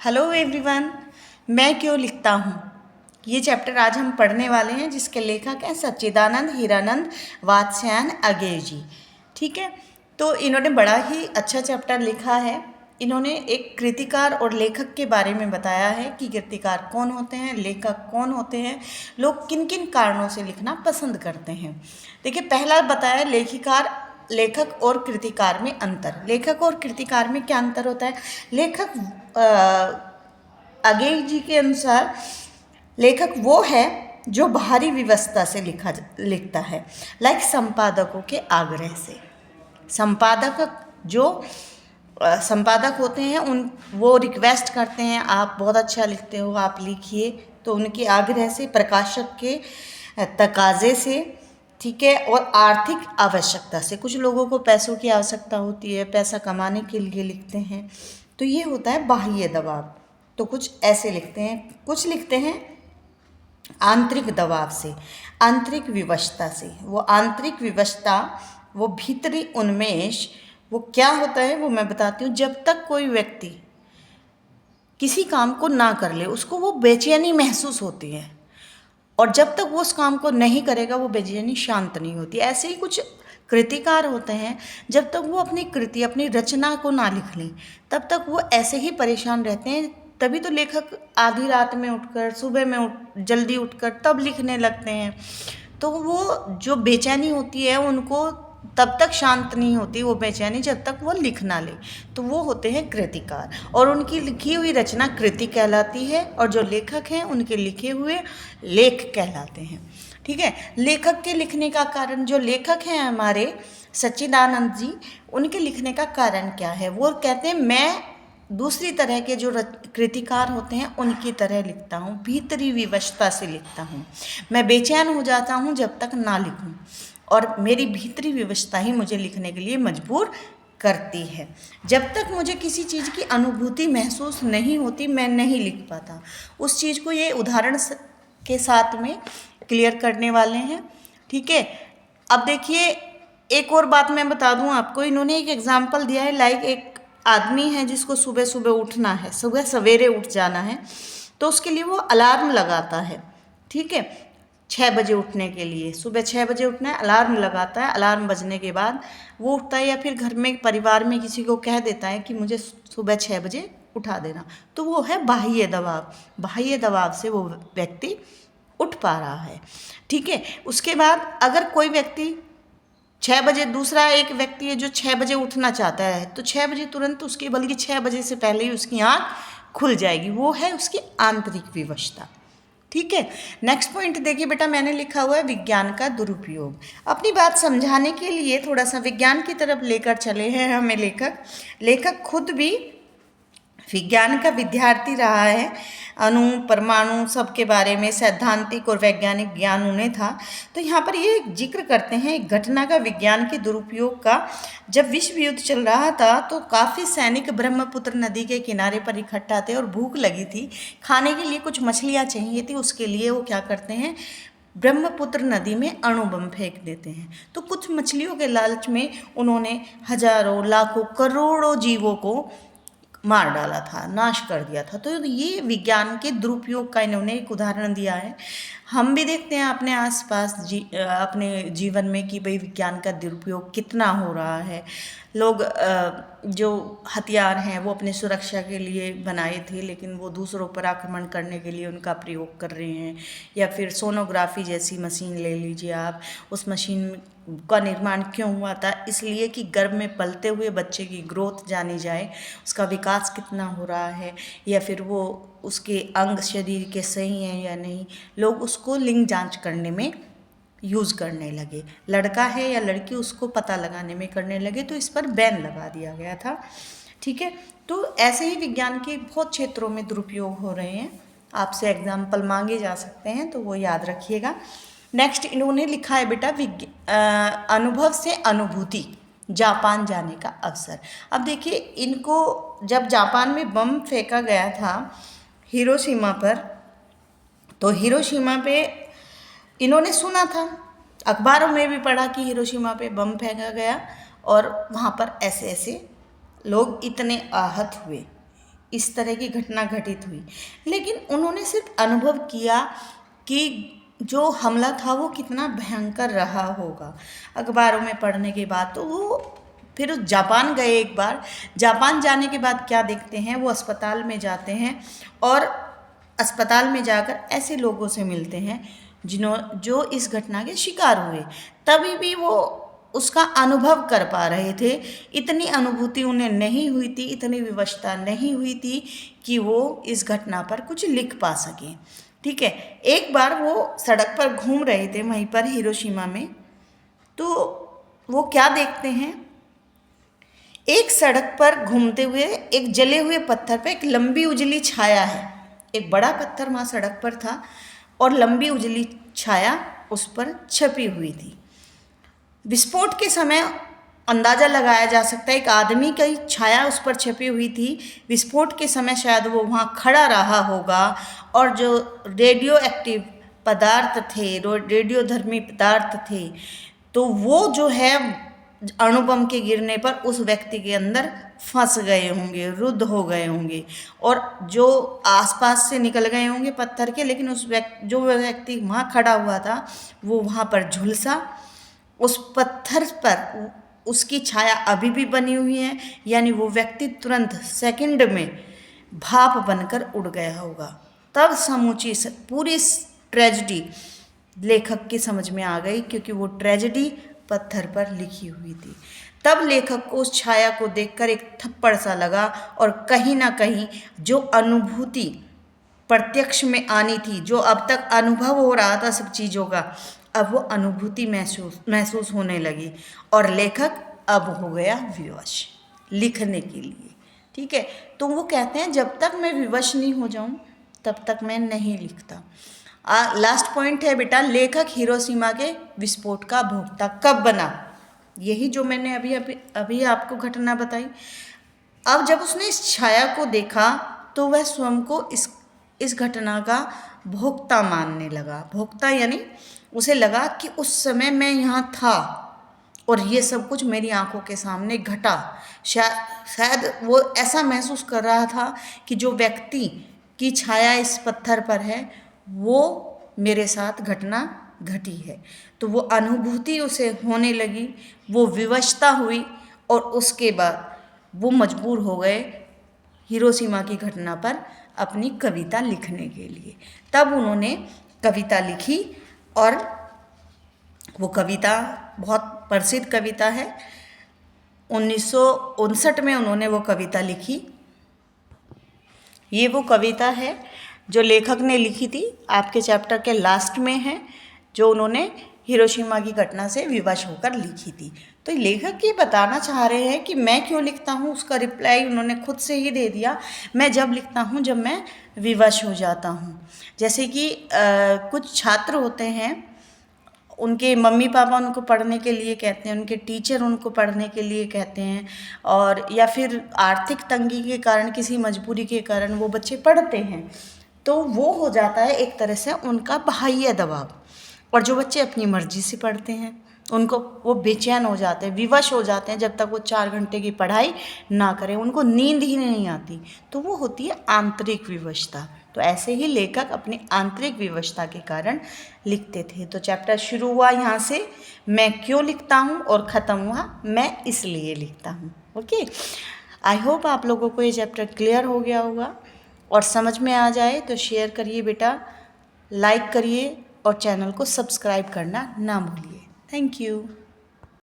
Hello everyone, मैं क्यों लिखता हूँ। ये चैप्टर आज हम पढ़ने वाले हैं जिसके लेखक हैं सच्चिदानंद हीरानंद वात्स्यायन अगेय जी। ठीक है, तो इन्होंने बड़ा ही अच्छा चैप्टर लिखा है। इन्होंने एक कृतिकार और लेखक के बारे में बताया है कि कृतिकार कौन होते हैं, लेखक कौन होते हैं, लोग किन किन कारणों से लिखना पसंद करते हैं। देखिए, पहला बताया लेखक और कृतिकार में अंतर। लेखक और कृतिकार में क्या अंतर होता है। लेखक अगेय जी के अनुसार लेखक वो है जो बाहरी व्यवस्था से लिखता है, लाइक संपादकों के आग्रह से। संपादक होते हैं, वो रिक्वेस्ट करते हैं आप बहुत अच्छा लिखते हो, आप लिखिए, तो उनके आग्रह से, प्रकाशक के तकाजे से, ठीक है, और आर्थिक आवश्यकता से। कुछ लोगों को पैसों की आवश्यकता होती है, पैसा कमाने के लिए लिखते हैं, तो ये होता है बाह्य दबाव। तो कुछ ऐसे लिखते हैं, कुछ लिखते हैं आंतरिक दबाव से, आंतरिक विवशता से। वो आंतरिक विवशता, वो भीतरी उन्मेष, वो क्या होता है वो मैं बताती हूँ। जब तक कोई व्यक्ति किसी काम को ना कर ले, उसको वो बेचैनी महसूस होती है, और जब तक वो उस काम को नहीं करेगा वो बेचैनी शांत नहीं होती। ऐसे ही कुछ कृतिकार होते हैं, जब तक वो अपनी कृति, अपनी रचना को ना लिख लें, तब तक वो ऐसे ही परेशान रहते हैं। तभी तो लेखक आधी रात में उठकर, सुबह में जल्दी उठकर तब लिखने लगते हैं। तो वो जो बेचैनी होती है उनको तब तक शांत नहीं होती वो बेचैनी, जब तक वो लिख ना ले। तो वो होते हैं कृतिकार, और उनकी लिखी हुई रचना कृति कहलाती है, और जो लेखक हैं उनके लिखे हुए लेख कहलाते हैं। ठीक है, लेखक के लिखने का कारण, जो लेखक हैं हमारे सच्चिदानंद जी, उनके लिखने का कारण क्या है। वो कहते हैं मैं दूसरी तरह के जो कृतिकार होते हैं उनकी तरह लिखता हूँ, भीतरी विवशता से लिखता हूँ। मैं बेचैन हो जाता हूँ जब तक ना लिखूँ, और मेरी भीतरी विवशता ही मुझे लिखने के लिए मजबूर करती है। जब तक मुझे किसी चीज़ की अनुभूति महसूस नहीं होती, मैं नहीं लिख पाता। उस चीज़ को ये उदाहरण के साथ में क्लियर करने वाले हैं। ठीक है, अब देखिए, एक और बात मैं बता दूं आपको। इन्होंने एक एग्जाम्पल दिया है, लाइक एक आदमी है जिसको सुबह सुबह उठना है, सुबह सवेरे उठ जाना है, तो उसके लिए वो अलार्म लगाता है। ठीक है, 6 बजे उठने के लिए, सुबह 6 बजे उठना है, अलार्म लगाता है। अलार्म बजने के बाद वो उठता है, या फिर घर में परिवार में किसी को कह देता है कि मुझे सुबह 6 बजे उठा देना। तो वो है बाह्य दबाव। बाह्य दबाव से वो व्यक्ति उठ पा रहा है। ठीक है, उसके बाद अगर कोई व्यक्ति 6 बजे, दूसरा एक व्यक्ति है जो 6 बजे उठना चाहता है, तो 6 बजे तुरंत उसकी, बल्कि 6 बजे से पहले ही उसकी आँख खुल जाएगी। वो है उसकी आंतरिक विवशता। ठीक है, नेक्स्ट पॉइंट देखिए बेटा, मैंने लिखा हुआ है विज्ञान का दुरुपयोग। अपनी बात समझाने के लिए थोड़ा सा विज्ञान की तरफ लेकर चले हैं हमें लेखक खुद भी विज्ञान का विद्यार्थी रहा है। अणु, परमाणु, सबके बारे में सैद्धांतिक और वैज्ञानिक ज्ञान उन्हें था। तो यहाँ पर ये जिक्र करते हैं एक घटना का, विज्ञान के दुरुपयोग का। जब विश्व युद्ध चल रहा था तो काफ़ी सैनिक ब्रह्मपुत्र नदी के किनारे पर इकट्ठा थे, और भूख लगी थी, खाने के लिए कुछ मछलियाँ चाहिए थी। उसके लिए वो क्या करते हैं, ब्रह्मपुत्र नदी में अणु बम फेंक देते हैं। तो कुछ मछलियों के लालच में उन्होंने हजारों, लाखों, करोड़ों जीवों को मार डाला था, नाश कर दिया था। तो ये विज्ञान के दुरुपयोग का इन्होंने एक उदाहरण दिया है। हम भी देखते हैं अपने आसपास अपने जीवन में कि भाई विज्ञान का दुरुपयोग कितना हो रहा है। लोग जो हथियार हैं वो अपनी सुरक्षा के लिए बनाए थे, लेकिन वो दूसरों पर आक्रमण करने के लिए उनका प्रयोग कर रहे हैं। या फिर सोनोग्राफी जैसी मशीन ले लीजिए आप, उस मशीन का निर्माण क्यों हुआ था, इसलिए कि गर्भ में पलते हुए बच्चे की ग्रोथ जानी जाए, उसका विकास कितना हो रहा है, या फिर वो उसके अंग शरीर के सही हैं या नहीं। लोग उसको लिंग जांच करने में यूज़ करने लगे, लड़का है या लड़की उसको पता लगाने में करने लगे, तो इस पर बैन लगा दिया गया था। ठीक है, तो ऐसे ही विज्ञान के बहुत क्षेत्रों में दुरुपयोग हो रहे हैं। आपसे एग्जाम्पल मांगे जा सकते हैं, तो वो याद रखिएगा। नेक्स्ट इन्होंने लिखा है बेटा, अनुभव से अनुभूति, जापान जाने का अवसर। अब देखिए, इनको जब जापान में बम फेंका गया था हिरोशिमा पर, तो हिरोशिमा पे इन्होंने सुना था, अखबारों में भी पढ़ा कि हिरोशिमा पे बम फेंका गया, और वहाँ पर ऐसे ऐसे लोग इतने आहत हुए, इस तरह की घटना घटित हुई, लेकिन उन्होंने सिर्फ अनुभव किया कि जो हमला था वो कितना भयंकर रहा होगा अखबारों में पढ़ने के बाद। तो वो फिर उस जापान गए एक बार। जापान जाने के बाद क्या देखते हैं, वो अस्पताल में जाते हैं और अस्पताल में जाकर ऐसे लोगों से मिलते हैं जो इस घटना के शिकार हुए। तभी भी वो उसका अनुभव कर पा रहे थे। इतनी अनुभूति उन्हें नहीं हुई थी, इतनी विवशता नहीं हुई थी कि वो इस घटना पर कुछ लिख पा सकें। ठीक है, एक बार वो सड़क पर घूम रहे थे वहीं पर हिरोशिमा में, तो वो क्या देखते हैं, एक सड़क पर घूमते हुए एक जले हुए पत्थर पर एक लंबी उजली छाया है। एक बड़ा पत्थर वहाँ सड़क पर था और लंबी उजली छाया उस पर छपी हुई थी। विस्फोट के समय अंदाज़ा लगाया जा सकता है एक आदमी की छाया उस पर छपी हुई थी। विस्फोट के समय शायद वो वहाँ खड़ा रहा होगा और जो रेडियो एक्टिव पदार्थ थे, रेडियोधर्मी पदार्थ थे, तो वो जो है अणुबम के गिरने पर उस व्यक्ति के अंदर फंस गए होंगे, रुद्ध हो गए होंगे और जो आसपास से निकल गए होंगे पत्थर के, लेकिन जो व्यक्ति वहाँ खड़ा हुआ था वो वहाँ पर झुलसा। उस पत्थर पर उसकी छाया अभी भी बनी हुई है, यानी वो व्यक्ति तुरंत सेकंड में भाप बनकर उड़ गया होगा। तब समूची पूरी ट्रेजेडी लेखक की समझ में आ गई, क्योंकि वो ट्रेजेडी पत्थर पर लिखी हुई थी। तब लेखक को उस छाया को देखकर एक थप्पड़ सा लगा और कहीं ना कहीं जो अनुभूति प्रत्यक्ष में आनी थी, जो अब तक अनुभव हो रहा था सब चीज़ों का, अब वो अनुभूति महसूस होने लगी और लेखक अब हो गया विवश लिखने के लिए। ठीक है, तो वो कहते हैं जब तक मैं विवश नहीं हो जाऊं तब तक मैं नहीं लिखता। लास्ट पॉइंट है बेटा, लेखक हिरोशिमा के विस्फोट का भोक्ता कब बना? यही जो मैंने अभी आपको घटना बताई। अब जब उसने इस छाया को देखा तो वह स्वयं को इस घटना का भोक्ता मानने लगा। भोक्ता यानी उसे लगा कि उस समय मैं यहाँ था और ये सब कुछ मेरी आंखों के सामने घटा। शायद वो ऐसा महसूस कर रहा था कि जो व्यक्ति की छाया इस पत्थर पर है वो मेरे साथ घटना घटी है। तो वो अनुभूति उसे होने लगी, वो विवशता हुई और उसके बाद वो मजबूर हो गए हिरोशिमा की घटना पर अपनी कविता लिखने के लिए। तब उन्होंने कविता लिखी और वो कविता बहुत प्रसिद्ध कविता है। 1959 में उन्होंने वो कविता लिखी। ये वो कविता है जो लेखक ने लिखी थी, आपके चैप्टर के लास्ट में है, जो उन्होंने हिरोशिमा की घटना से विवश होकर लिखी थी। तो लेखक ये बताना चाह रहे हैं कि मैं क्यों लिखता हूँ, उसका रिप्लाई उन्होंने खुद से ही दे दिया। मैं जब लिखता हूँ जब मैं विवश हो जाता हूँ। जैसे कि कुछ छात्र होते हैं, उनके मम्मी पापा उनको पढ़ने के लिए कहते हैं, उनके टीचर उनको पढ़ने के लिए कहते हैं, और या फिर आर्थिक तंगी के कारण, किसी मजबूरी के कारण वो बच्चे पढ़ते हैं, तो वो हो जाता है एक तरह से उनका बाह्य दबाव। और जो बच्चे अपनी मर्जी से पढ़ते हैं उनको वो बेचैन हो जाते हैं, विवश हो जाते हैं जब तक वो 4 घंटे की पढ़ाई ना करें, उनको नींद ही नहीं आती, तो वो होती है आंतरिक विवशता। तो ऐसे ही लेखक अपनी आंतरिक विवशता के कारण लिखते थे। तो चैप्टर शुरू हुआ यहाँ से, मैं क्यों लिखता हूँ, और ख़त्म हुआ मैं इसलिए लिखता हूँ। ओके, आई होप आप लोगों को ये चैप्टर क्लियर हो गया होगा और समझ में आ जाए तो शेयर करिए बेटा, लाइक करिए और चैनल को सब्सक्राइब करना ना भूलिए। Thank you.